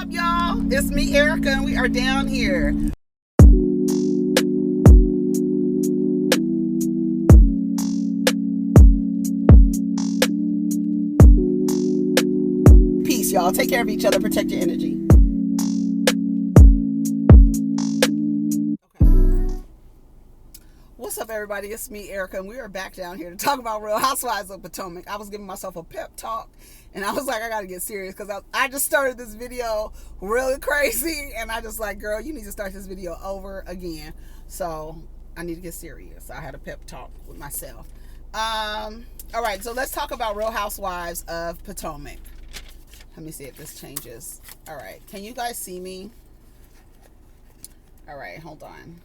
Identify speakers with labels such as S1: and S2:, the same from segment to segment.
S1: up, y'all? It's me, Erica, and we are down here. Peace, y'all. Take care of each other. Protect your energy. What's up, everybody? It's me, Erica, and we are back down here to talk about Real Housewives of Potomac. I was giving myself a pep talk, and I was like, I gotta get serious, because I just started this video really crazy, and I just like, girl, you need to start this video over again. So I need to get serious. I had a pep talk with myself. All right, so let's talk about Real Housewives of Potomac. Let me see if this changes. All right, can you guys see me? All right, hold on.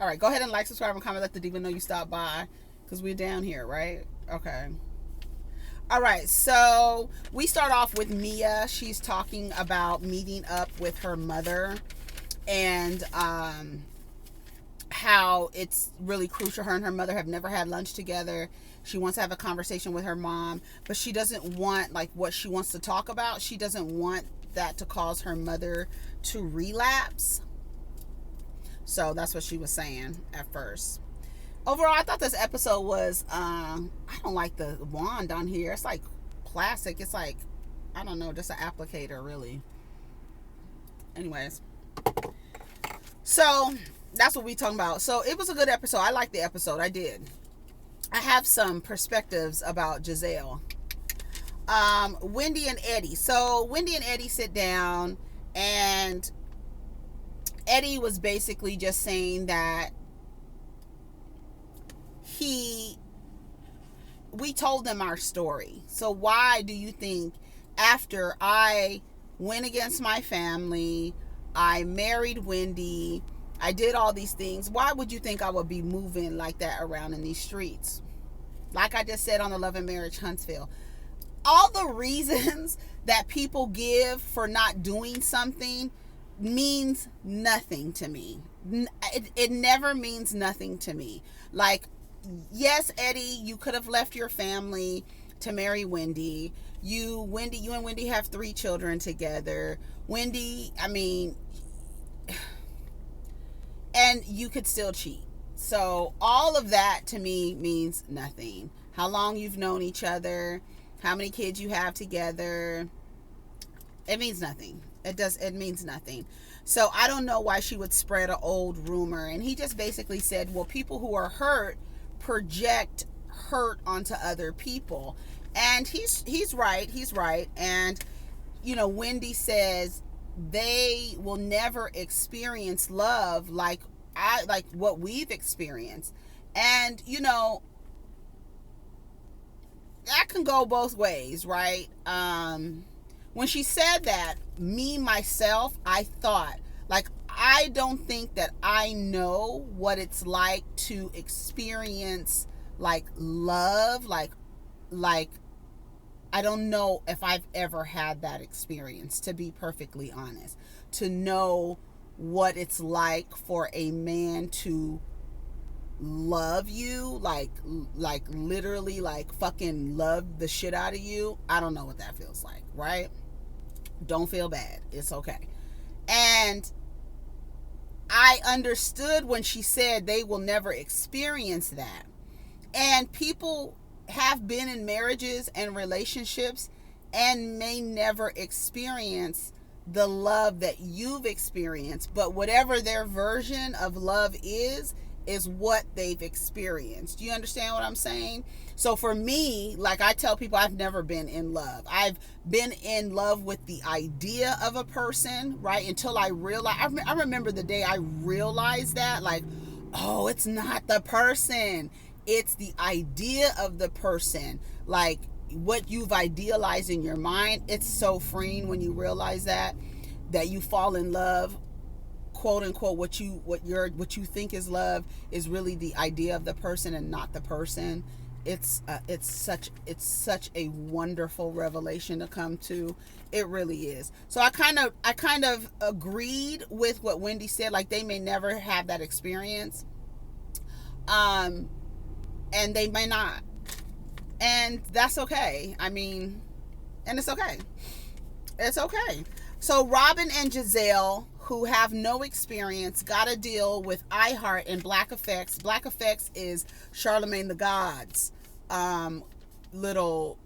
S1: All right, go ahead and like, subscribe, and comment. Let the diva know you stopped by, because we're down here, right? Okay. All right, so we start off with Mia. She's talking about meeting up with her mother and how it's really crucial. Her and her mother have never had lunch together. She wants to have a conversation with her mom, but she doesn't want, like, what she wants to talk about. She doesn't want that to cause her mother to relapse. So that's what she was saying at first. Overall, I thought this episode was, I don't like the wand on here. It's like plastic. It's like, I don't know, just an applicator, really. Anyways. So that's what we talking about. So it was a good episode. I liked the episode. I did. I have some perspectives about Gizelle. Wendy and Eddie. So Wendy and Eddie sit down, and Eddie was basically just saying that we told them our story. So why do you think after I went against my family, I married Wendy, I did all these things, why would you think I would be moving like that around in these streets? Like I just said on the Love and Marriage Huntsville, all the reasons that people give for not doing something means nothing to me. It never means nothing to me. Like, yes, Eddie, you could have left your family to marry Wendy. You and Wendy have 3 children together. Wendy, I mean, and you could still cheat. So all of that to me means nothing. How long you've known each other, how many kids you have together, it means nothing. It means nothing. So I don't know why she would spread an old rumor. And he just basically said, well, people who are hurt project hurt onto other people. And he's right. And, you know, Wendy says they will never experience love like what we've experienced. And, you know, that can go both ways, right? When she said that, myself, I thought, like, I don't think that I know what it's like to experience, like, love, like, I don't know if I've ever had that experience, to be perfectly honest, to know what it's like for a man to love you, like literally, like, fucking love the shit out of you. I don't know what that feels like, right? Don't feel bad. It's okay. And I understood when she said they will never experience that. And people have been in marriages and relationships and may never experience the love that you've experienced. But whatever their version of love is what they've experienced. Do you understand what I'm saying? So for me, like I tell people, I've never been in love. I've been in love with the idea of a person, right? Until I realized, I remember the day I realized that, like, oh, it's not the person. It's the idea of the person. Like, what you've idealized in your mind. It's so freeing when you realize that you fall in love, quote unquote, what you think is love is really the idea of the person and not the person. It's such a wonderful revelation to come to. It really is. So I kind of agreed with what Wendy said, like they may never have that experience. And they may not. And that's okay. I mean, and it's okay. It's okay. So Robyn and Gizelle, who have no experience, got a deal with iHeart and Black Effects. Black Effects is Charlemagne the God's little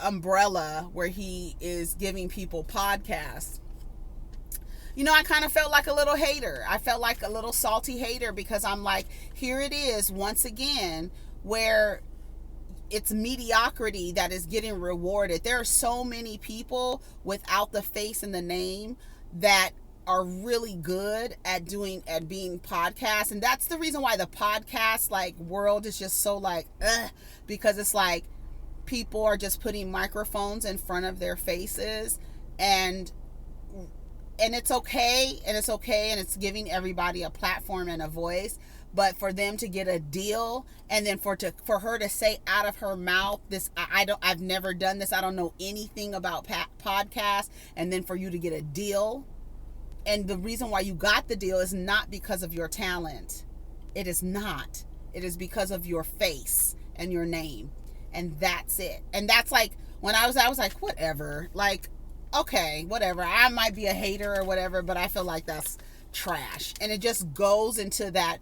S1: umbrella where he is giving people podcasts. You know, I kind of felt like a little hater. I felt like a little salty hater because I'm like, here it is once again where it's mediocrity that is getting rewarded. There are so many people without the face and the name that are really good at being podcasts, and that's the reason why the podcast like world is just so like because it's like people are just putting microphones in front of their faces, and it's okay, and it's giving everybody a platform and a voice. But for them to get a deal, and then for her to say out of her mouth this, I've never done this, I don't know anything about podcasts, and then for you to get a deal, and the reason why you got the deal is not because of your talent. It is not. It is because of your face and your name, and that's it. And that's like when I was like, whatever, like, okay, whatever. I might be a hater or whatever, but I feel like that's trash, and it just goes into that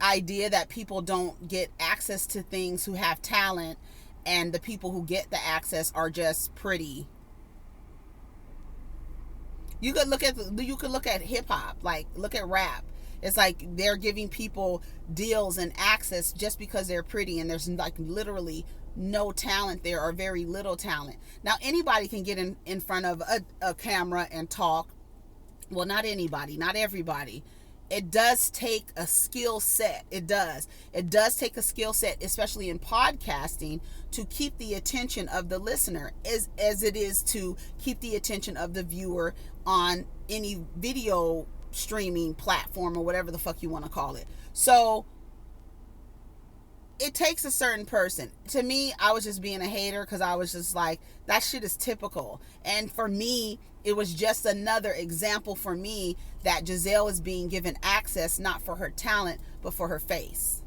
S1: idea that people don't get access to things who have talent, and the people who get the access are just pretty. You could look at hip hop, like look at rap. It's like they're giving people deals and access just because they're pretty, and there's like literally no talent there, or very little talent. Now anybody can get in front of a camera and talk. Well, not anybody, not everybody. It does take a skill set. It does take a skill set, especially in podcasting, to keep the attention of the listener as it is to keep the attention of the viewer on any video streaming platform or whatever the fuck you want to call it. So it takes a certain person. To me, I was just being a hater because I was just like, that shit is typical. And for me, it was just another example for me that Gizelle is being given access, not for her talent, but for her face.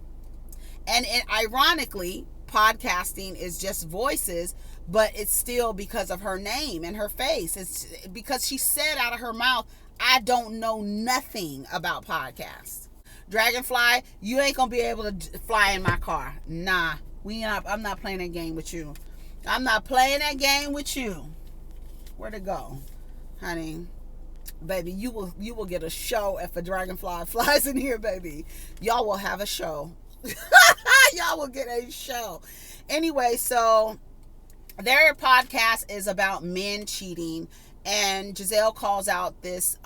S1: And ironically, podcasting is just voices, but it's still because of her name and her face. It's because she said out of her mouth, I don't know nothing about podcasts. Dragonfly, you ain't gonna be able to fly in my car. Nah, I'm not playing that game with you. I'm not playing that game with you. Where'd it go? Honey, baby, you will get a show if a dragonfly flies in here, baby. Y'all will have a show. Y'all will get a show. Anyway, so their podcast is about men cheating, and Gizelle calls out this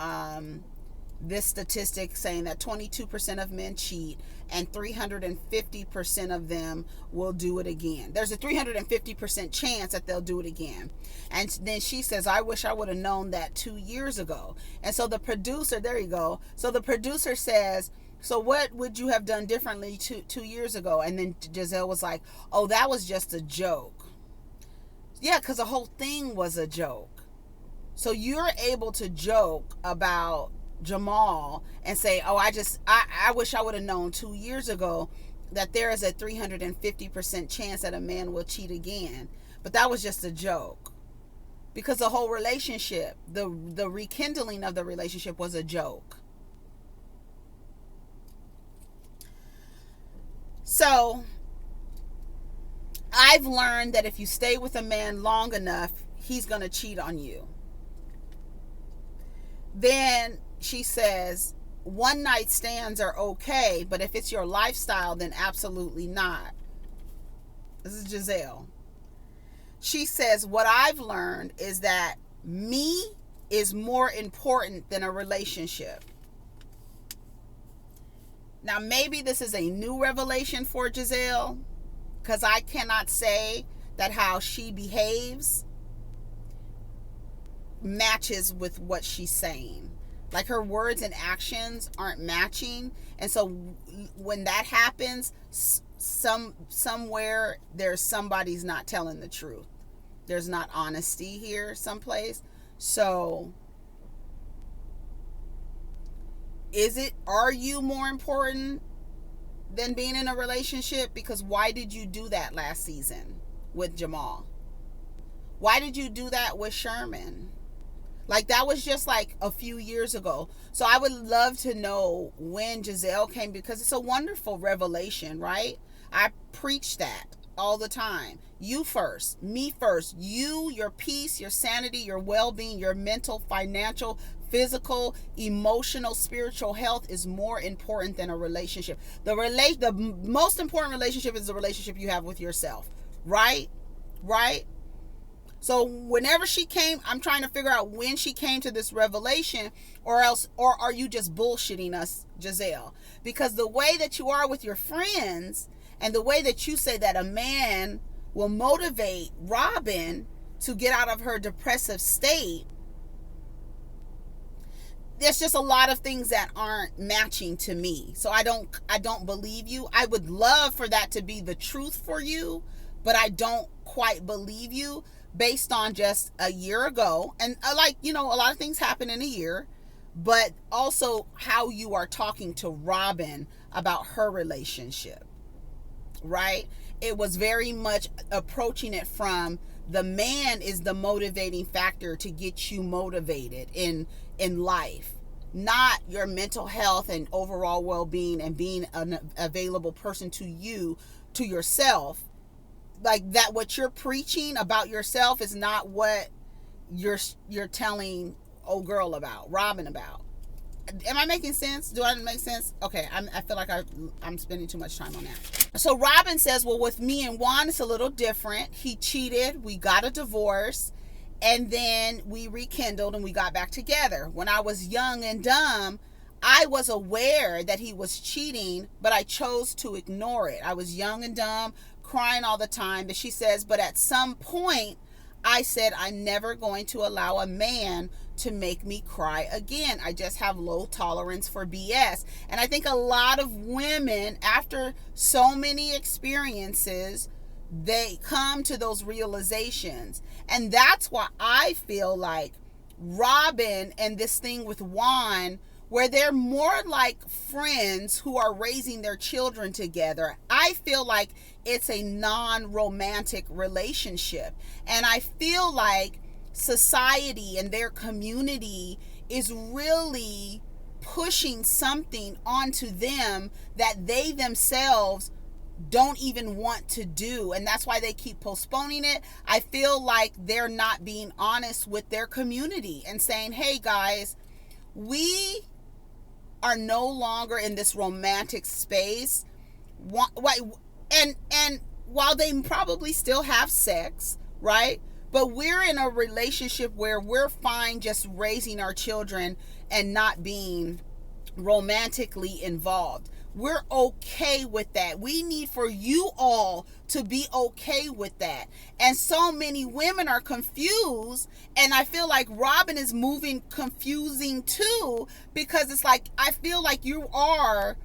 S1: statistic saying that 22% of men cheat and 350% of them will do it again. There's a 350% chance that they'll do it again. And then she says, I wish I would have known that 2 years ago. And so the producer, there you go. So the producer says, so what would you have done differently 2 years ago? And then Gizelle was like, oh, that was just a joke. Yeah, because the whole thing was a joke. So you're able to joke about Jamal and say, oh, I wish I would have known 2 years ago that there is a 350% chance that a man will cheat again. But that was just a joke. Because the whole relationship, the rekindling of the relationship was a joke. So I've learned that if you stay with a man long enough, he's going to cheat on you. Then she says, one night stands are okay, but if it's your lifestyle, then absolutely not. This is Gizelle. She says, what I've learned is that me is more important than a relationship. Now, maybe this is a new revelation for Gizelle, because I cannot say that how she behaves matches with what she's saying. Like her words and actions aren't matching. And so when that happens, somewhere there's somebody's not telling the truth. There's not honesty here someplace. So are you more important than being in a relationship? Because why did you do that last season with Jamal? Why did you do that with Sherman? Like, that was just like a few years ago. So I would love to know when Gizelle came, because it's a wonderful revelation, right? I preach that all the time. You first, me first. You, your peace, your sanity, your well-being, your mental, financial, physical, emotional, spiritual health is more important than a relationship. The most important relationship is the relationship you have with yourself, right? Right? So whenever she came, I'm trying to figure out when she came to this revelation, or are you just bullshitting us, Gizelle? Because the way that you are with your friends, and the way that you say that a man will motivate Robyn to get out of her depressive state, there's just a lot of things that aren't matching to me. So I don't believe you. I would love for that to be the truth for you, but I don't quite believe you based on just a year ago. And like, a lot of things happen in a year, but also how you are talking to Robyn about her relationship, right? It was very much approaching it from the man is the motivating factor to get you motivated in life, not your mental health and overall well-being and being an available person to you, to yourself. Like that, what you're preaching about yourself is not what you're telling old girl about, Robyn about. Am I making sense? Do I make sense? Okay, I feel like I'm spending too much time on that. So Robyn says, well, with me and Juan, it's a little different. He cheated. We got a divorce. And then we rekindled and we got back together. When I was young and dumb, I was aware that he was cheating, but I chose to ignore it. I was young and dumb, crying all the time. But she says, but at some point, I said, I'm never going to allow a man to make me cry again. I just have low tolerance for BS. And I think a lot of women, after so many experiences, they come to those realizations. And that's why I feel like Robyn and this thing with Juan, where they're more like friends who are raising their children together, I feel like it's a non-romantic relationship. And I feel like society and their community is really pushing something onto them that they themselves don't even want to do, and that's why they keep postponing it. I feel like they're not being honest with their community and saying, hey guys, we are no longer in this romantic space. And while they probably still have sex, right? But we're in a relationship where we're fine just raising our children and not being romantically involved. We're okay with that. We need for you all to be okay with that. And so many women are confused, and I feel like Robyn is moving confusing too, because it's like, I feel like you are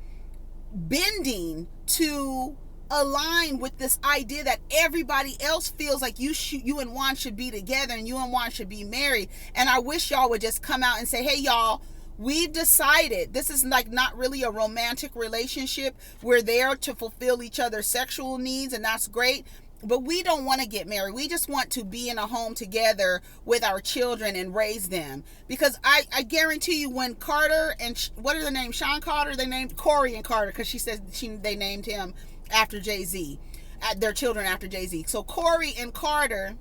S1: bending to align with this idea that everybody else feels like you and Juan should be together and you and Juan should be married. And I wish y'all would just come out and say, hey y'all, we've decided this is like not really a romantic relationship. We're there to fulfill each other's sexual needs, and that's great, but we don't want to get married. We just want to be in a home together with our children and raise them. Because I guarantee you, when Carter and what are their names? Sean Carter, they named Corey and Carter, because she said they named him after Jay-Z, their children after Jay-Z. So Corey and Carter,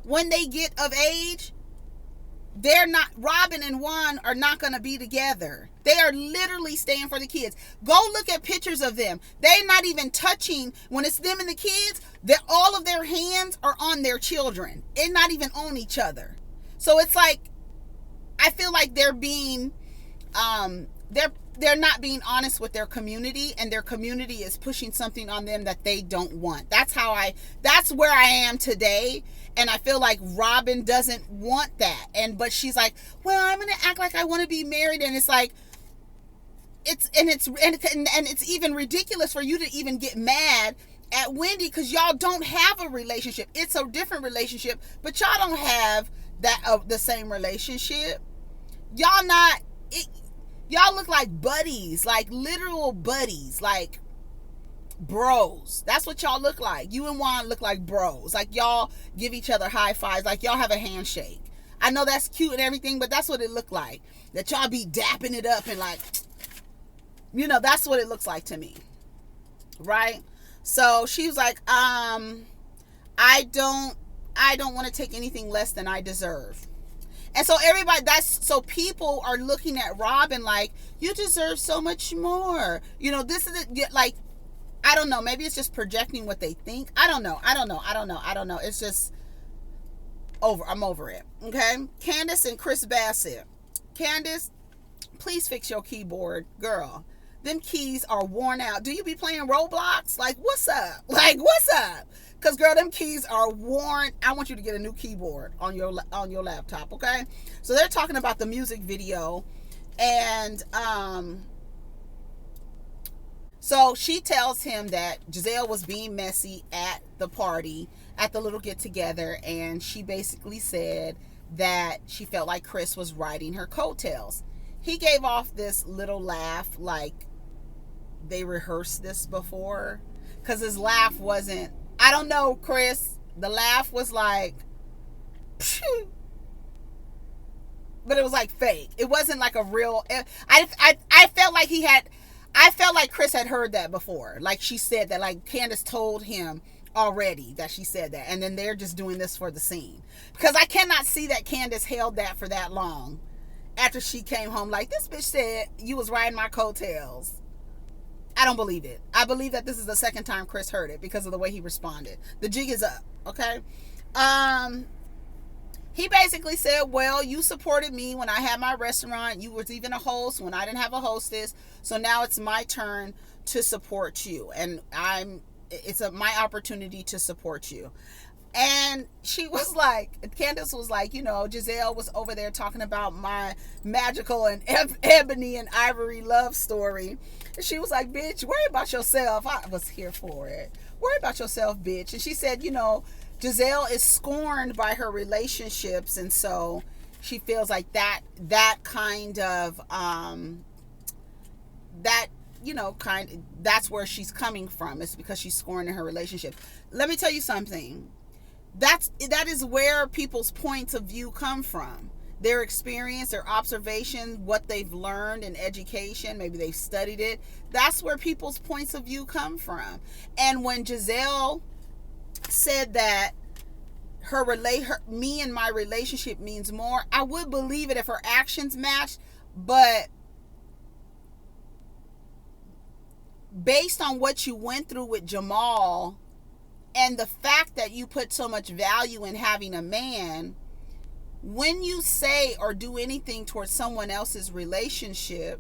S1: when they get of age, they're not, Robyn and Juan are not going to be together. They are literally staying for the kids. Go look at pictures of them. They're not even touching. When it's them and the kids, all of their hands are on their children. They're not even on each other. So it's like, I feel like they're being, they're not being honest with their community, and their community is pushing something on them that they don't want. That's where I am today. And I feel like Robyn doesn't want that. But she's like, well, I'm going to act like I want to be married. And it's like, it's even ridiculous for you to even get mad at Wendy, because y'all don't have a relationship. It's a different relationship, but y'all don't have the same relationship. Y'all look like buddies, like literal buddies, like bros. That's what y'all look like. You and Juan look like bros. Like y'all give each other high fives, like y'all have a handshake. I know that's cute and everything, but that's what it looked like. That y'all be dapping it up and like, that's what it looks like to me. Right? So she was like, I don't want to take anything less than I deserve. And so so people are looking at Robyn like, you deserve so much more. This is it. Like, I don't know. Maybe it's just projecting what they think. I don't know. It's just I'm over it. Okay. Candiace and Chris Bassett. Candiace, please fix your keyboard, girl. Them keys are worn out. Do you be playing Roblox? Like, what's up? Because, girl, them keys are worn. I want you to get a new keyboard on your laptop, okay? So they're talking about the music video. And so she tells him that Gizelle was being messy at the party, at the little get-together. And she basically said that she felt like Chris was riding her coattails. He gave off this little laugh like they rehearsed this before, because his laugh wasn't, I don't know, Chris, the laugh was like, phew, but it was like fake. It wasn't like a real, I felt like Chris had heard that before. Like she said that, like Candiace told him already that she said that, and then they're just doing this for the scene, because I cannot see that Candiace held that for that long after she came home like, this bitch said you was riding my coattails. I don't believe it. I believe that this is the second time Chris heard it because of the way he responded. The jig is up, okay? He basically said, well, you supported me when I had my restaurant. You was even a host when I didn't have a hostess. So now it's my turn to support you. And it's my opportunity to support you. And she was like, Candiace was like, Gizelle was over there talking about my magical and ebony and ivory love story. And she was like, bitch, worry about yourself. I was here for it. Worry about yourself, bitch. And she said, Gizelle is scorned by her relationships. And so she feels like that kind of, that's where she's coming from. It's because she's scorned in her relationship. Let me tell you something. That is where people's points of view come from. Their experience, their observation, what they've learned in education, maybe they've studied it. That's where people's points of view come from. And when Gizelle said that me and my relationship means more, I would believe it if her actions matched, but based on what you went through with Jamal, and the fact that you put so much value in having a man, when you say or do anything towards someone else's relationship,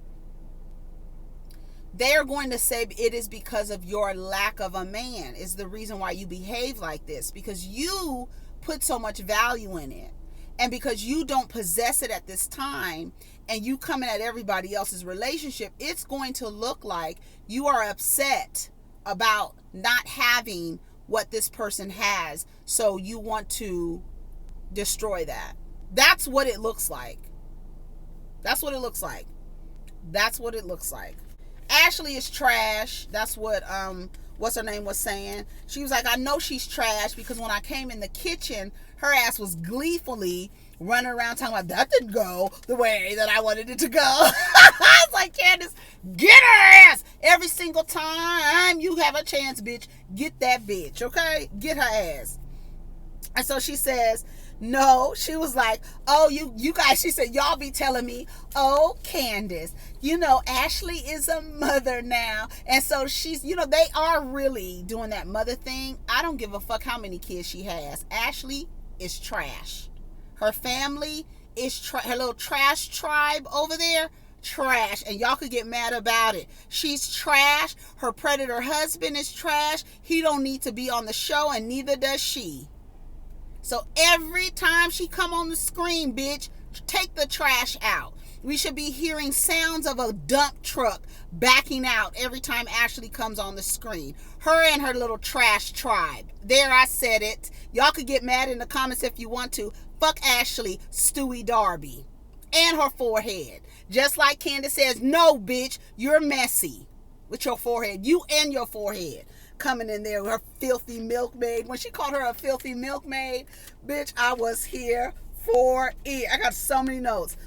S1: they're going to say it is because of your lack of a man is the reason why you behave like this, because you put so much value in it. And because you don't possess it at this time, and you coming at everybody else's relationship, it's going to look like you are upset about not having what this person has, so you want to destroy that. That's what it looks like. Ashley is trash. That's what what's her name was saying. She was like, I know she's trash because when I came in the kitchen, her ass was gleefully running around talking about that didn't go the way that I wanted it to go. I was like, Candiace, get her ass. Every single time you have a chance, bitch, get that bitch, okay? Get her ass. And so she says, no, she was like, oh, you guys, she said, y'all be telling me, oh, Candiace, Ashley is a mother now. And so she's, they are really doing that mother thing. I don't give a fuck how many kids she has. Ashley is trash. Her family is her little trash tribe over there, trash. And y'all could get mad about it. She's trash. Her predator husband is trash. He don't need to be on the show, and neither does she. So every time she come on the screen, bitch, take the trash out. We should be hearing sounds of a dump truck backing out every time Ashley comes on the screen. Her and her little trash tribe. There, I said it. Y'all could get mad in the comments if you want to. Fuck Ashley, Stewie Darby. And her forehead. Just like Candiace says, no, bitch, you're messy with your forehead. You and your forehead. Coming in there with her filthy milkmaid. When she called her a filthy milkmaid, bitch, I was here 4E. I got so many notes.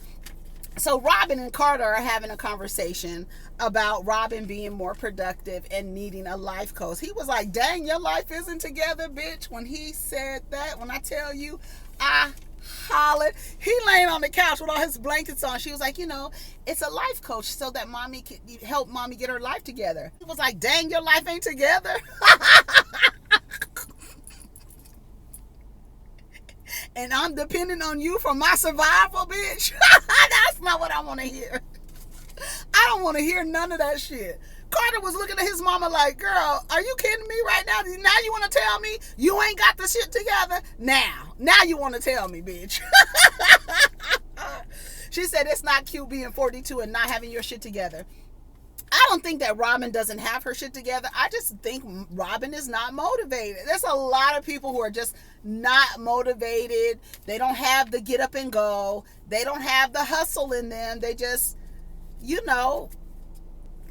S1: So Robyn and Carter are having a conversation about Robyn being more productive and needing a life coach. He was like, dang, your life isn't together, bitch. When he said that, when I tell you, I hollered. He laying on the couch with all his blankets on. She was like, it's a life coach so that mommy can help mommy get her life together. He was like, dang, your life ain't together. And I'm depending on you for my survival, bitch. That's not what I want to hear. I don't want to hear none of that shit. Carter was looking at his mama like, girl, are you kidding me right now? Now you want to tell me you ain't got the shit together? Now you want to tell me, bitch. She said it's not cute being 42 and not having your shit together. I don't think that Robyn doesn't have her shit together. I just think Robyn is not motivated. There's a lot of people who are just not motivated. They don't have the get up and go. They don't have the hustle in them. They just,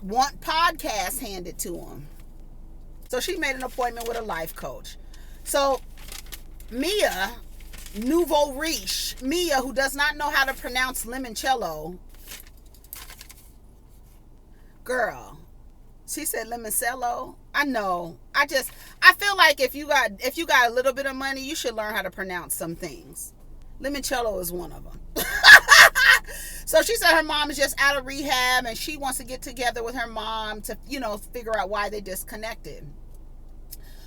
S1: want podcasts handed to them. So she made an appointment with a life coach. So Mia, nouveau riche, Mia, who does not know how to pronounce limoncello, girl, she said limoncello. I know. I feel like if you got a little bit of money, you should learn how to pronounce some things. Limoncello is one of them. So she said her mom is just out of rehab and she wants to get together with her mom to, figure out why they disconnected.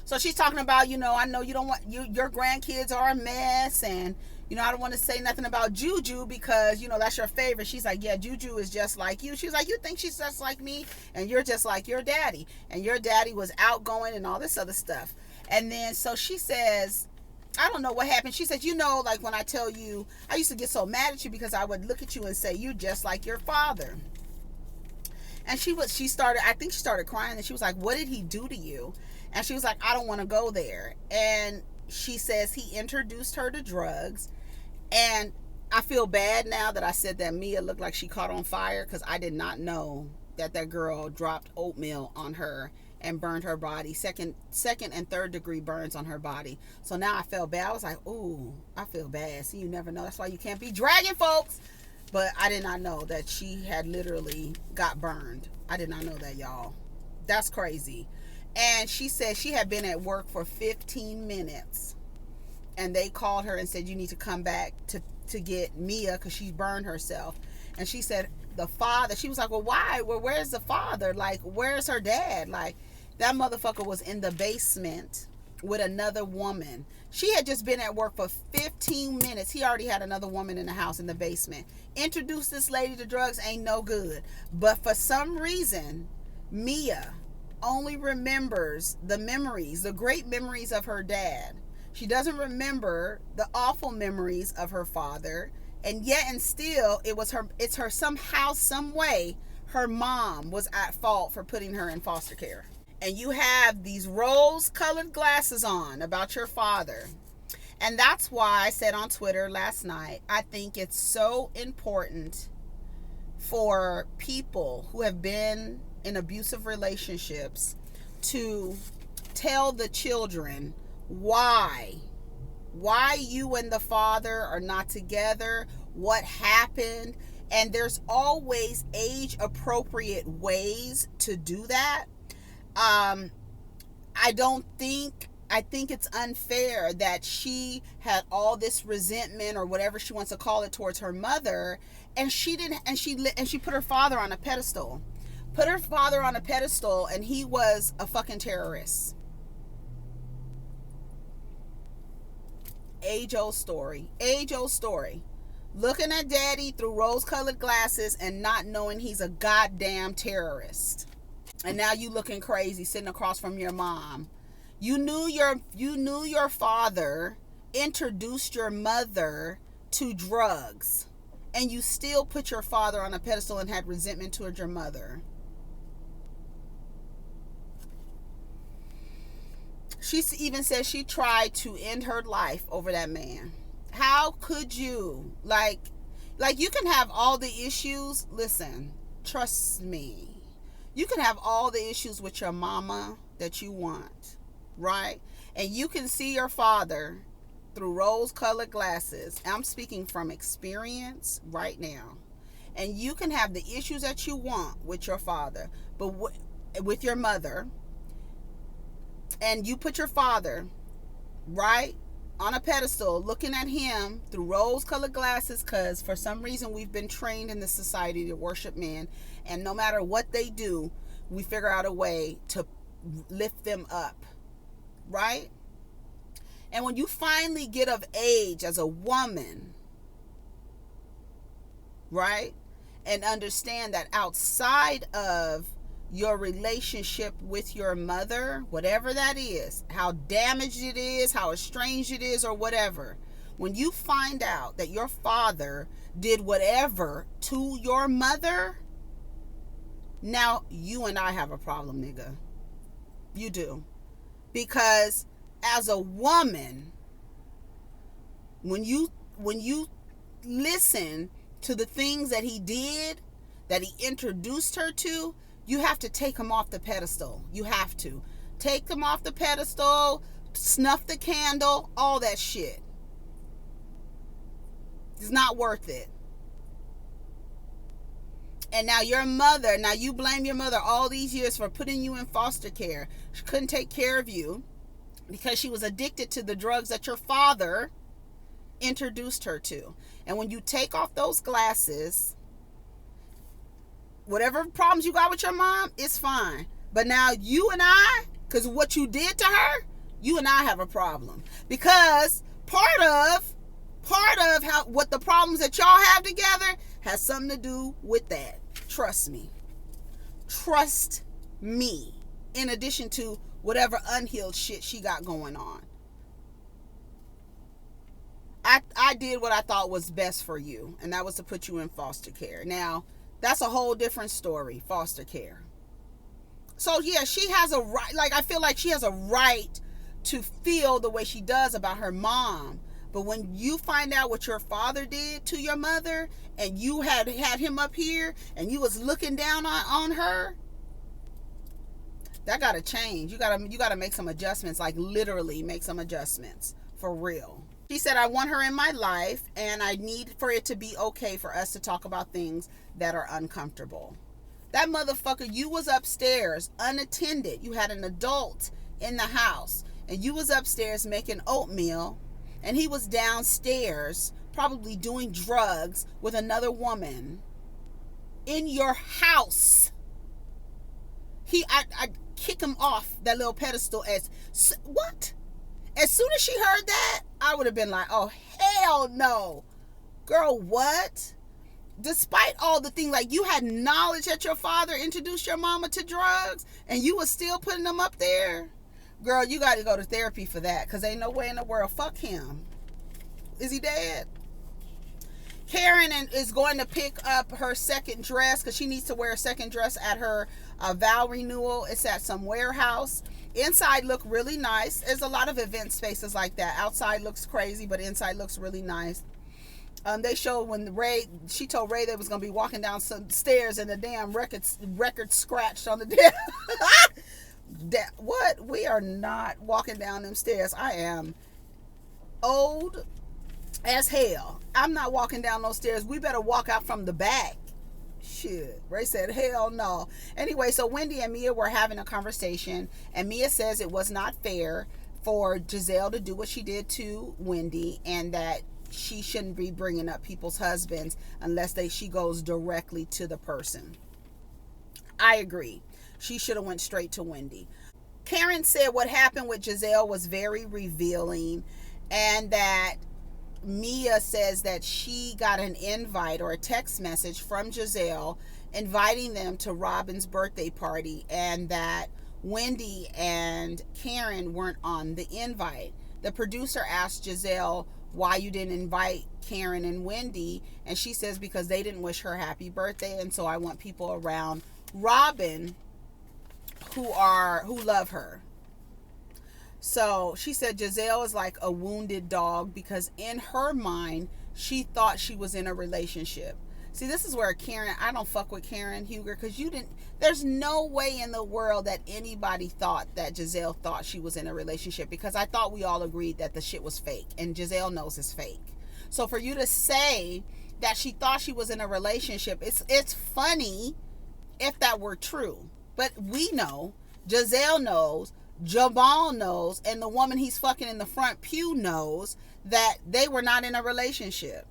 S1: So she's talking about, I know you don't want your grandkids are a mess and I don't want to say nothing about Juju because, that's your favorite. She's like, yeah, Juju is just like you. She's like, you think she's just like me? And you're just like your daddy. And your daddy was outgoing and all this other stuff. And then, so she says, I don't know what happened. She said, like when I tell you, I used to get so mad at you because I would look at you and say, you're just like your father. And I think she started crying and she was like, what did he do to you? And she was like, I don't want to go there. And she says he introduced her to drugs. And I feel bad now that I said that Mia looked like she caught on fire because I did not know that girl dropped oatmeal on her and burned her body. Second and third degree burns on her body. So now I felt bad. I was like, ooh, I feel bad. See, you never know. That's why you can't be dragging folks. But I did not know that she had literally got burned. I did not know that, y'all. That's crazy. And she said she had been at work for 15 minutes. And they called her and said, you need to come back to get Mia because she burned herself. And she said, the father, she was like, well, why? Well, where's the father? Like, where's her dad? Like, that motherfucker was in the basement with another woman. She had just been at work for 15 minutes. He already had another woman in the house in the basement. Introduced this lady to drugs, ain't no good. But for some reason, Mia only remembers the great memories of her dad. She doesn't remember the awful memories of her father. And yet and still, it's her somehow, some way, her mom was at fault for putting her in foster care. And you have these rose-colored glasses on about your father. And that's why I said on Twitter last night, I think it's so important for people who have been in abusive relationships to tell the children why you and the father are not together, what happened. And there's always age-appropriate ways to do that. I think it's unfair that she had all this resentment or whatever she wants to call it towards her mother, and she put her father on a pedestal. And he was a fucking terrorist. Age-old story. Looking at daddy through rose-colored glasses and not knowing he's a goddamn terrorist. And now you looking crazy sitting across from your mom. You knew your father introduced your mother to drugs, and you still put your father on a pedestal and had resentment towards your mother. She even said she tried to end her life over that man. How could you? Like you can have all the issues. Listen, trust me. You can have all the issues with your mama that you want, right? And you can see your father through rose-colored glasses. I'm speaking from experience right now. And you can have the issues that you want with your father, but with your mother, and you put your father right on a pedestal, looking at him through rose-colored glasses, because for some reason we've been trained in this society to worship men, and no matter what they do, we figure out a way to lift them up, right? And when you finally get of age as a woman, right, and understand that outside of your relationship with your mother, whatever that is, how damaged it is, how estranged it is, or whatever, when you find out that your father did whatever to your mother, now you and I have a problem, nigga. You do. Because as a woman, when you listen to the things that he did, that he introduced her to, you have to take him off the pedestal. You have to take him off the pedestal, snuff the candle, all that shit. It's not worth it. And now your mother, now you blame your mother all these years for putting you in foster care. She couldn't take care of you because she was addicted to the drugs that your father introduced her to. And when you take off those glasses, whatever problems you got with your mom, it's fine. But now you and I, because what you did to her, you and I have a problem. Because part of how what the problems that y'all have together has something to do with that. Trust me. Trust me. In addition to whatever unhealed shit she got going on. I did what I thought was best for you, and that was to put you in foster care. Now, that's a whole different story, foster care. So, yeah, she has a right, like, I feel like she has a right to feel the way she does about her mom. But when you find out what your father did to your mother, and you had him up here, and you was looking down on her, that gotta change. You gotta make some adjustments, like literally make some adjustments, for real. She said, I want her in my life, and I need for it to be okay for us to talk about things that are uncomfortable. That motherfucker, you was upstairs, unattended. You had an adult in the house, and you was upstairs making oatmeal, and he was downstairs, probably doing drugs with another woman in your house. I kick him off that little pedestal as, what? As soon as she heard that, I would have been like, oh, hell no. Girl, what? Despite all the things, like you had knowledge that your father introduced your mama to drugs, and you was still putting them up there. Girl, you got to go to therapy for that, because ain't no way in the world. Fuck him. Is he dead? Karen is going to pick up her second dress, because she needs to wear a second dress at her vow renewal. It's at some warehouse. Inside look really nice. There's a lot of event spaces like that. Outside looks crazy, but inside looks really nice. They showed when she told Ray they was going to be walking down some stairs and the damn record scratched on the damn... What? We are not walking down them stairs. I am old as hell. I'm not walking down those stairs. We better walk out from the back. Shit. Ray said, hell no. Anyway, so Wendy and Mia were having a conversation, and Mia says it was not fair for Gizelle to do what she did to Wendy, and that she shouldn't be bringing up people's husbands unless she goes directly to the person. I agree. She should have went straight to Wendy. Karen said what happened with Gizelle was very revealing, and that Mia says that she got an invite or a text message from Gizelle inviting them to Robyn's birthday party, and that Wendy and Karen weren't on the invite. The producer asked Gizelle why you didn't invite Karen and Wendy, and she says because they didn't wish her happy birthday, and so I want people around Robyn who love her. So she said Gizelle is like a wounded dog, because in her mind she thought she was in a relationship. See, this is where Karen, I don't fuck with Karen Huger, because there's no way in the world that anybody thought that Gizelle thought she was in a relationship, because I thought we all agreed that the shit was fake, and Gizelle knows it's fake. So for you to say that she thought she was in a relationship, it's funny if that were true. But we know, Gizelle knows, Jamal knows, and the woman he's fucking in the front pew knows that they were not in a relationship.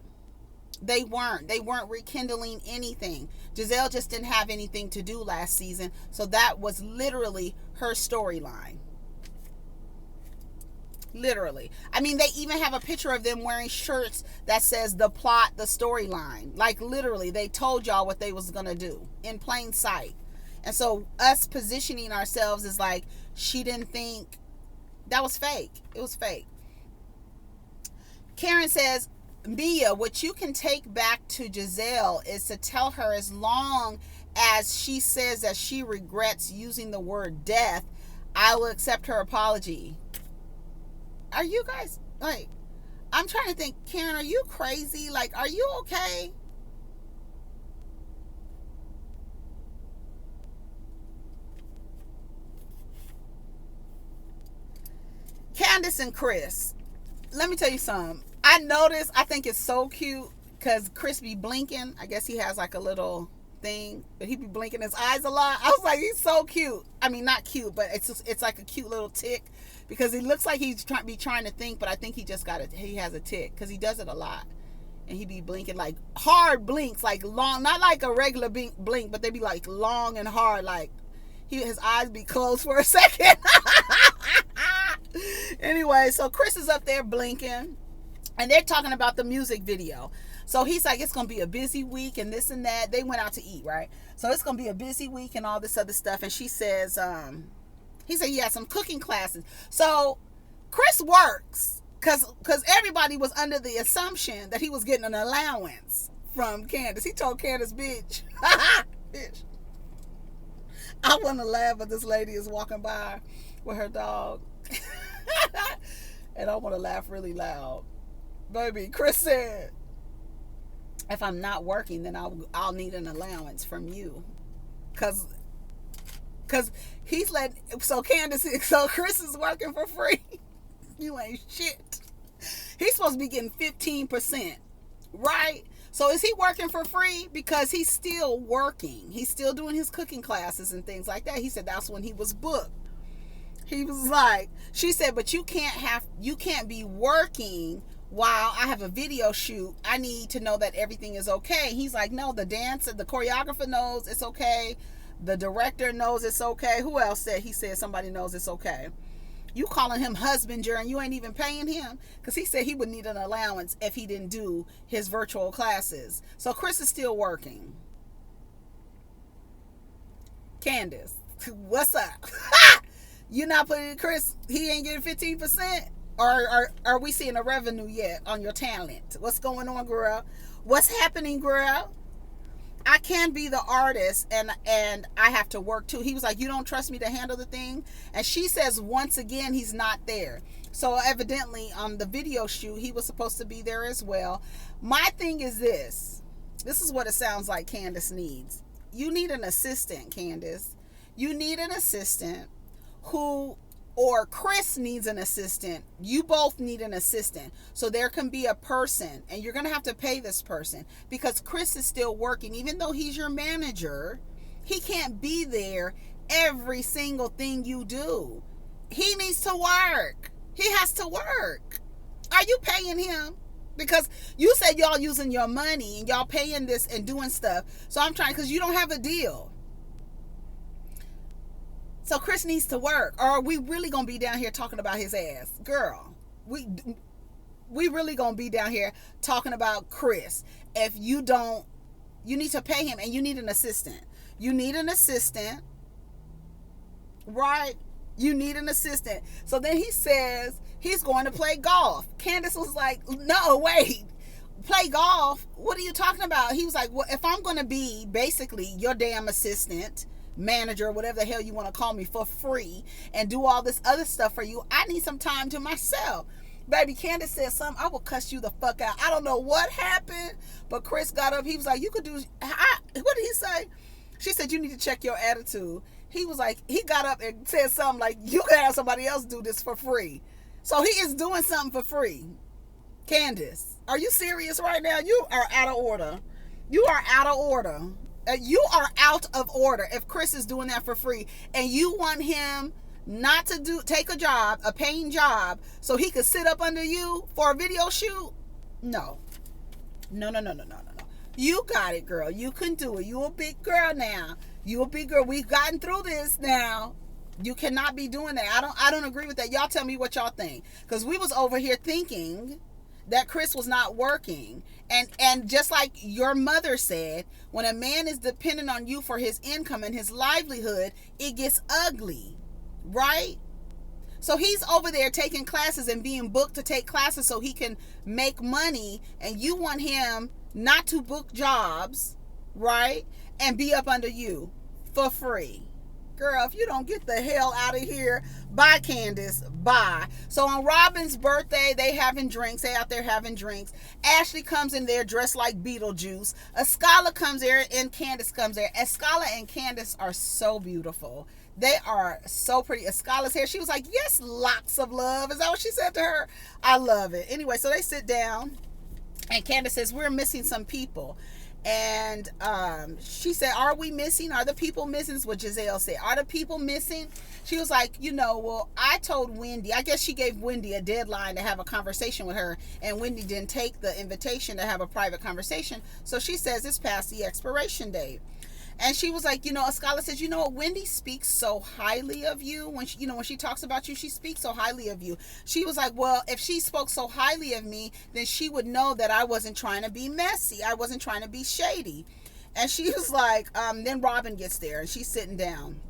S1: They weren't rekindling anything. Gizelle just didn't have anything to do last season, so that was literally her storyline. Literally. I mean, they even have a picture of them wearing shirts that says the plot, the storyline. Like, literally, they told y'all what they was gonna do in plain sight. And so us positioning ourselves is like, she didn't think, that was fake. It was fake. Karen says, Mia, what you can take back to Gizelle is to tell her, as long as she says that she regrets using the word death, I will accept her apology. Are you guys, like, I'm trying to think, Karen, are you crazy? Like, are you okay? Candiace and Chris, let me tell you something. I noticed, I think it's so cute, because Chris be blinking. I guess he has like a little thing, but he be blinking his eyes a lot. I was like, he's so cute. I mean, not cute, but it's like a cute little tick, because he looks like he's trying to think, but I think he just he has a tick, because he does it a lot. And he be blinking like hard blinks, like long, not like a regular blink, but they be like long and hard, like his eyes be closed for a second. Anyway, so Chris is up there blinking, and they're talking about the music video. So he's like, it's going to be a busy week and this and that. They went out to eat, right? So it's going to be a busy week and all this other stuff. And she says, he said he had some cooking classes. So Chris works because everybody was under the assumption that he was getting an allowance from Candiace. He told Candiace, bitch, bitch, I want to laugh, but this lady is walking by with her dog. And I want to laugh really loud. Baby, Chris said, if I'm not working, then I'll need an allowance from you. Cause he's letting, so Chris is working for free. You ain't shit. He's supposed to be getting 15%, right? So is he working for free? Because he's still working. He's still doing his cooking classes and things like that. He said that's when he was booked. He was like, she said, but you can't be working while I have a video shoot. I need to know that everything is okay. He's like, no, the dancer, the choreographer knows it's okay. The director knows it's okay. Who else said? He said somebody knows it's okay. You calling him husbander and you ain't even paying him? Because he said he would need an allowance if he didn't do his virtual classes. So Chris is still working. Candiace, what's up? You not putting Chris, he ain't getting 15%? Or are we seeing a revenue yet on your talent? What's going on, girl? What's happening, girl? I can be the artist and I have to work too. He was like, you don't trust me to handle the thing? And she says once again he's not there. So evidently on the video shoot he was supposed to be there as well. My thing is this. This is what it sounds like Candiace needs. You need an assistant, Candiace. You need an assistant or Chris needs an assistant. You both need an assistant. So there can be a person, and you're going to have to pay this person because Chris is still working. Even though he's your manager, he can't be there every single thing you do. He needs to work. He has to work. Are you paying him? Because you said y'all using your money and y'all paying this and doing stuff. So I'm trying, because you don't have a deal. So Chris needs to work, or are we really gonna be down here talking about his ass, girl? We really gonna be down here talking about Chris. If you don't, you need to pay him, and you need an assistant. You need an assistant, right? You need an assistant. So then he says he's going to play golf. Candiace was like, no, wait. Play golf? What are you talking about? He was like, well, if I'm gonna be basically your damn assistant, manager, whatever the hell you want to call me, for free and do all this other stuff for you, I need some time to myself. Baby, Candiace said something, I will cuss you the fuck out. I don't know what happened, but Chris got up. He was like, you could do, what did he say? She said, you need to check your attitude. He was like, he got up and said something like, you can have somebody else do this for free. So he is doing something for free. Candiace, are you serious right now? You are out of order. You are out of order. You are out of order if Chris is doing that for free and you want him not to take a job, a paying job, so he could sit up under you for a video shoot. No. You got it, girl. You can do it. You a big girl now. You a big girl. We've gotten through this now. You cannot be doing that. I don't agree with that. Y'all tell me what y'all think, because we was over here thinking that Chris was not working. And just like your mother said, when a man is dependent on you for his income and his livelihood, it gets ugly, right? So he's over there taking classes and being booked to take classes so he can make money, and you want him not to book jobs, right? And be up under you for free. Girl, if you don't get the hell out of here, bye, Candiace, bye. So on Robyn's birthday, they having drinks. They out there having drinks. Ashley comes in there dressed like Beetlejuice. Escala comes there and Candiace comes there. Escala and Candiace are so beautiful. They are so pretty. Escala's hair, she was like, yes, lots of love. Is that what she said to her? I love it. Anyway, so they sit down and Candiace says, we're missing some people. And she said, are we missing? Are the people missing? Is what Gizelle said. Are the people missing? She was like, well, I told Wendy, I guess she gave Wendy a deadline to have a conversation with her, and Wendy didn't take the invitation to have a private conversation. So she says it's past the expiration date. And she was like, Escala says, Wendy speaks so highly of you. When she, when she talks about you, she speaks so highly of you. She was like, well, if she spoke so highly of me, then she would know that I wasn't trying to be messy. I wasn't trying to be shady. And she was like, then Robyn gets there and she's sitting down.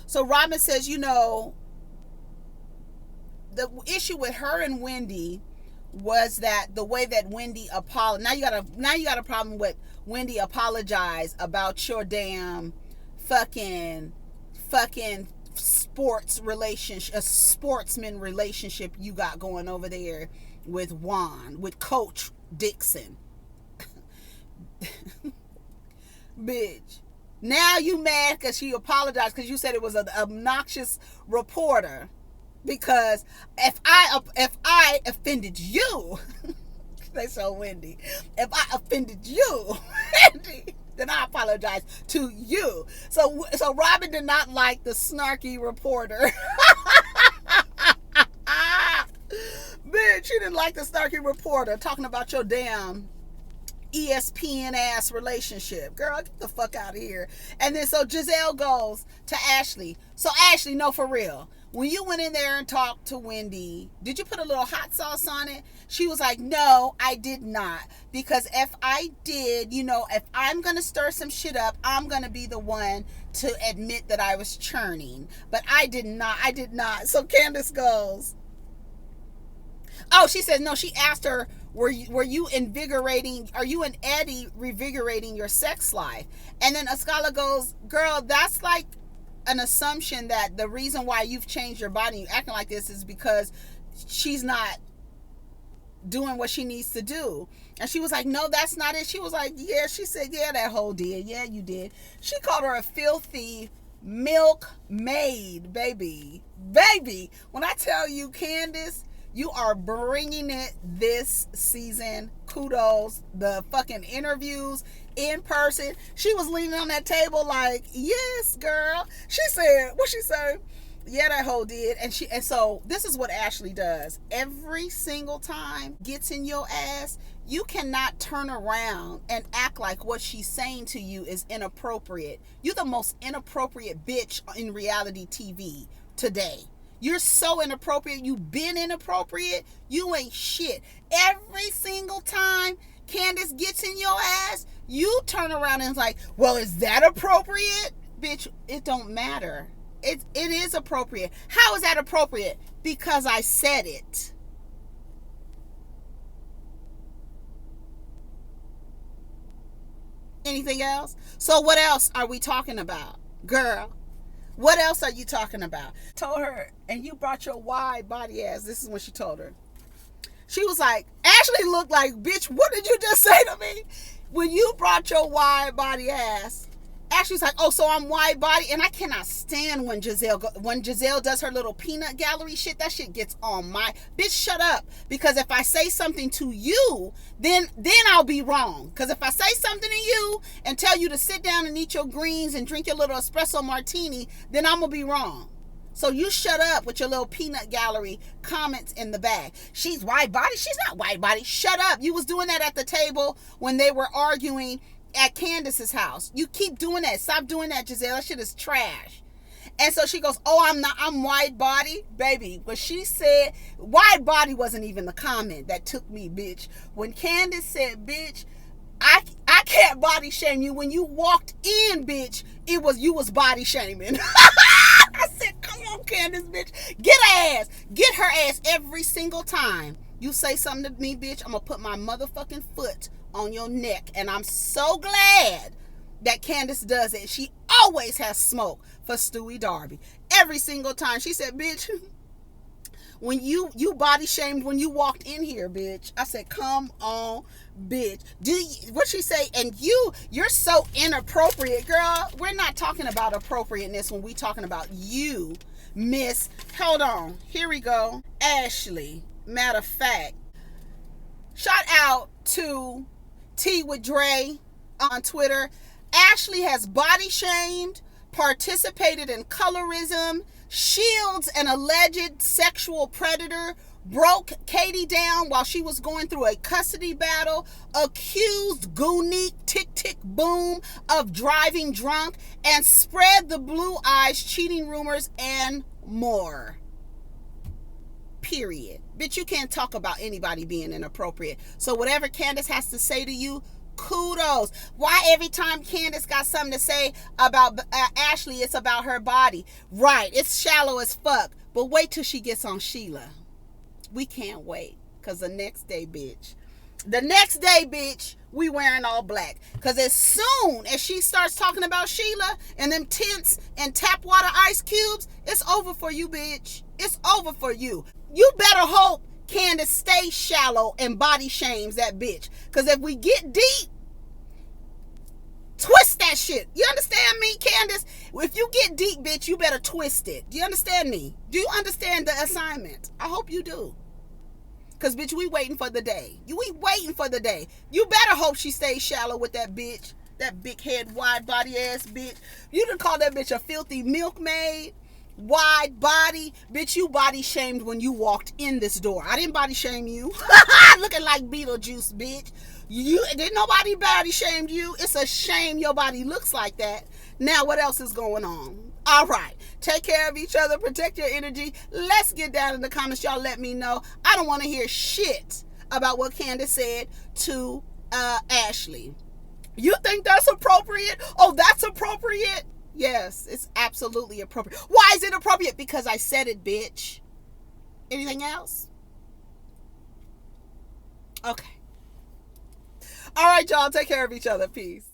S1: So Robyn says, the issue with her and Wendy was that the way that Wendy apologized. Now you got a problem with Wendy apologized about your damn fucking sports relationship, a sportsman relationship you got going over there with Coach Dixon. Bitch. Now you mad because she apologized because you said it was an obnoxious reporter. Because if I offended you, they so Wendy, if I offended you, Wendy, then I apologize to you. So Robyn did not like the snarky reporter. Bitch, she didn't like the snarky reporter talking about your damn ESPN ass relationship. Girl, get the fuck out of here. And then so Gizelle goes to Ashley. So Ashley, no, for real. When you went in there and talked to Wendy, did you put a little hot sauce on it? She was like, no, I did not. Because if I did, if I'm going to stir some shit up, I'm going to be the one to admit that I was churning. But I did not. So Candiace goes, oh, she says, no, she asked her, were you invigorating, are you and Eddie revigorating your sex life? And then Escala goes, girl, that's like an assumption that the reason why you've changed your body and you acting like this is because she's not doing what she needs to do. And she was like, no, that's not it. She was like, yeah. She said, yeah, that hoe did. Yeah, you did. She called her a filthy milkmaid, baby. When I tell you, Candiace, you are bringing it this season. Kudos. The fucking interviews in person. She was leaning on that table like, yes, girl. She said, what she said? Yeah, that hoe did. And so this is what Ashley does. Every single time gets in your ass, you cannot turn around and act like what she's saying to you is inappropriate. You're the most inappropriate bitch in reality TV today. You're so inappropriate. You've been inappropriate. You ain't shit. Every single time Candiace gets in your ass, you turn around and it's like, well, is that appropriate? Bitch, it don't matter. It is appropriate. How is that appropriate? Because I said it. Anything else? So what else are we talking about? Girl, what else are you talking about? Told her, and you brought your wide body ass. This is what she told her. She was like, Ashley looked like, bitch, what did you just say to me? When you brought your wide body ass, Ashley's like, oh, so I'm wide body, and I cannot stand when Gizelle does her little peanut gallery shit. That shit gets on my bitch. Shut up, because if I say something to you, then I'll be wrong. Because if I say something to you and tell you to sit down and eat your greens and drink your little espresso martini, then I'm gonna be wrong. So you shut up with your little peanut gallery comments in the bag. She's wide body. She's not wide body. Shut up. You was doing that at the table when they were arguing at Candiace's house. You keep doing that. Stop doing that, Gizelle. That shit is trash. And so she goes, oh, I'm wide body. Baby, but she said, wide body wasn't even the comment that took me, bitch. When Candiace said, bitch, I can't body shame you. When you walked in, bitch, you was body shaming. I said, come on, Candiace, bitch. Get her ass every single time you say something to me, bitch. I'm gonna put my motherfucking foot on your neck. And I'm so glad that Candiace does it. She always has smoke for Stewie Darby. Every single time. She said, bitch, when you body shamed when you walked in here, bitch. I said, come on, bitch. What she say? And you're so inappropriate, girl. We're not talking about appropriateness when we talking about you, miss. Hold on. Here we go. Ashley. Matter of fact, shout out to T with Dre on Twitter. Ashley has body shamed, participated in colorism, shields an alleged sexual predator, broke Katie down while she was going through a custody battle, accused Gooneek Tick Tick Boom of driving drunk, and spread the Blue Eyes cheating rumors and more. Period. Bitch, you can't talk about anybody being inappropriate. So whatever Candiace has to say to you, kudos. Why every time Candiace got something to say about Ashley, it's about her body? Right, it's shallow as fuck. But wait till she gets on Sheila. We can't wait. Because the next day, bitch, we wearing all black. Because as soon as she starts talking about Sheila and them tints and tap water ice cubes, it's over for you, bitch. It's over for you. You better hope Candiace stays shallow and body shames that bitch. Because if we get deep, twist that shit. You understand me, Candiace? If you get deep, bitch, you better twist it. Do you understand me? Do you understand the assignment? I hope you do. Because, bitch, we waiting for the day. We waiting for the day. You better hope she stays shallow with that bitch. That big head, wide body ass bitch. You done call that bitch a filthy milkmaid. Wide body. Bitch, you body shamed when you walked in this door. I didn't body shame you. Looking like Beetlejuice, bitch. Didn't nobody body shamed you. It's a shame your body looks like that. Now what else is going on? All right. Take care of each other. Protect your energy. Let's get down in the comments. Y'all let me know. I don't want to hear shit about what Candiace said to Ashley. You think that's appropriate? Oh, that's appropriate? Yes, it's absolutely appropriate. Why is it appropriate? Because I said it, bitch. Anything else? Okay. All right, y'all. Take care of each other. Peace.